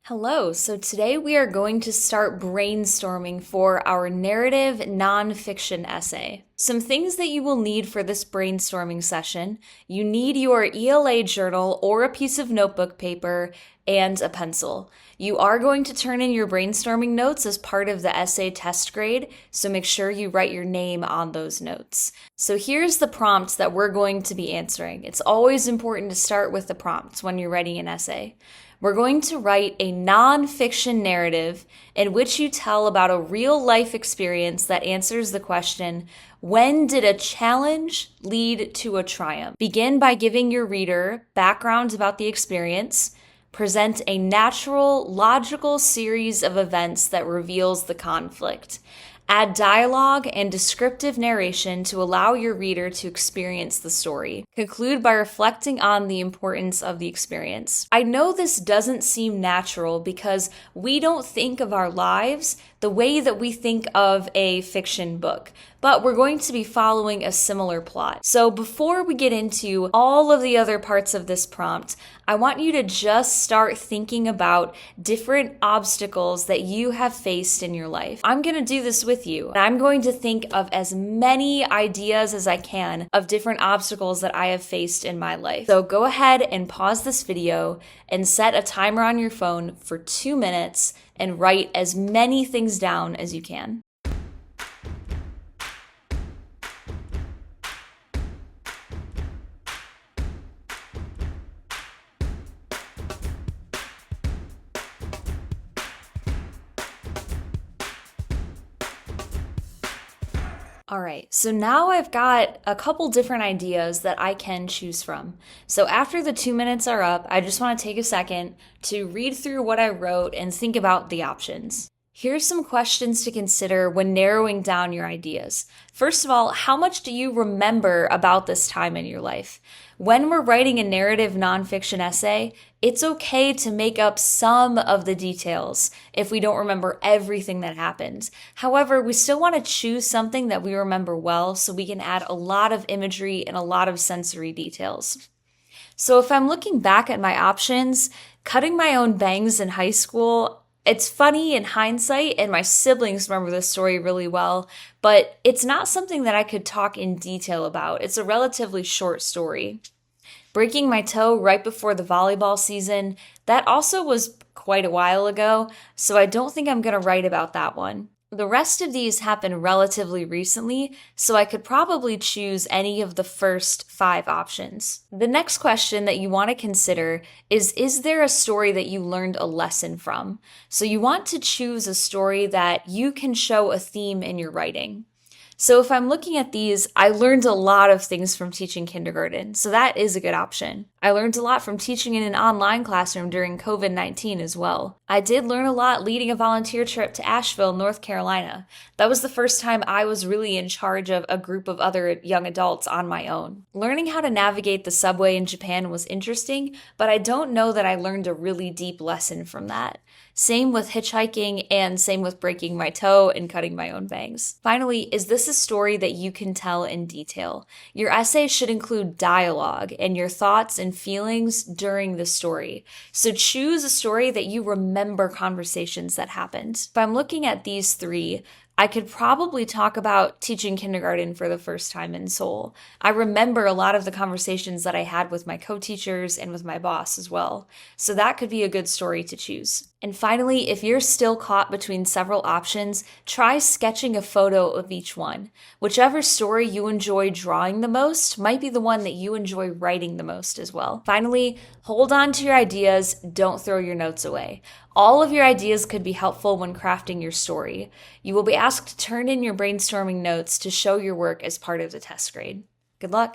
Hello, so today we are going to start brainstorming for our narrative nonfiction essay. Some things that you will need for this brainstorming session: you need your ELA journal or a piece of notebook paper and a pencil. You are going to turn in your brainstorming notes as part of the essay test grade, so make sure you write your name on those notes. So here's the prompt that we're going to be answering. It's always important to start with the prompts when you're writing an essay. We're going to write a nonfiction narrative in which you tell about a real life experience that answers the question, when did a challenge lead to a triumph? Begin by giving your reader background about the experience. Present a natural, logical series of events that reveals the conflict. Add dialogue and descriptive narration to allow your reader to experience the story. Conclude by reflecting on the importance of the experience. I know this doesn't seem natural because we don't think of our lives the way that we think of a fiction book, but we're going to be following a similar plot. So before we get into all of the other parts of this prompt, I want you to just start thinking about different obstacles that you have faced in your life. I'm going to do this with you. I'm going to think of as many ideas as I can of different obstacles that I have faced in my life. So go ahead and pause this video and set a timer on your phone for 2 minutes and write as many things down as you can. All right, so now I've got a couple different ideas that I can choose from. So after the 2 minutes are up, I just want to take a second to read through what I wrote and think about the options. Here's some questions to consider when narrowing down your ideas. First of all, how much do you remember about this time in your life? When we're writing a narrative nonfiction essay, it's okay to make up some of the details if we don't remember everything that happened. However, we still want to choose something that we remember well so we can add a lot of imagery and a lot of sensory details. So if I'm looking back at my options, cutting my own bangs in high school, it's funny in hindsight, and my siblings remember this story really well, but it's not something that I could talk in detail about. It's a relatively short story. Breaking my toe right before the volleyball season, that also was quite a while ago, so I don't think I'm going to write about that one. The rest of these happened relatively recently, so I could probably choose any of the first 5 options. The next question that you want to consider is there a story that you learned a lesson from? So you want to choose a story that you can show a theme in your writing. So if I'm looking at these, I learned a lot of things from teaching kindergarten, so that is a good option. I learned a lot from teaching in an online classroom during COVID-19 as well. I did learn a lot leading a volunteer trip to Asheville, North Carolina. That was the first time I was really in charge of a group of other young adults on my own. Learning how to navigate the subway in Japan was interesting, but I don't know that I learned a really deep lesson from that. Same with hitchhiking, and same with breaking my toe and cutting my own bangs. Finally, is this a story that you can tell in detail? Your essay should include dialogue and your thoughts and feelings during the story. So choose a story that you remember conversations that happened. If I'm looking at these 3, I could probably talk about teaching kindergarten for the first time in Seoul. I remember a lot of the conversations that I had with my co-teachers and with my boss as well. So that could be a good story to choose. And finally, if you're still caught between several options, try sketching a photo of each one. Whichever story you enjoy drawing the most might be the one that you enjoy writing the most as well. Finally, hold on to your ideas, don't throw your notes away. All of your ideas could be helpful when crafting your story. You will be asked to turn in your brainstorming notes to show your work as part of the test grade. Good luck.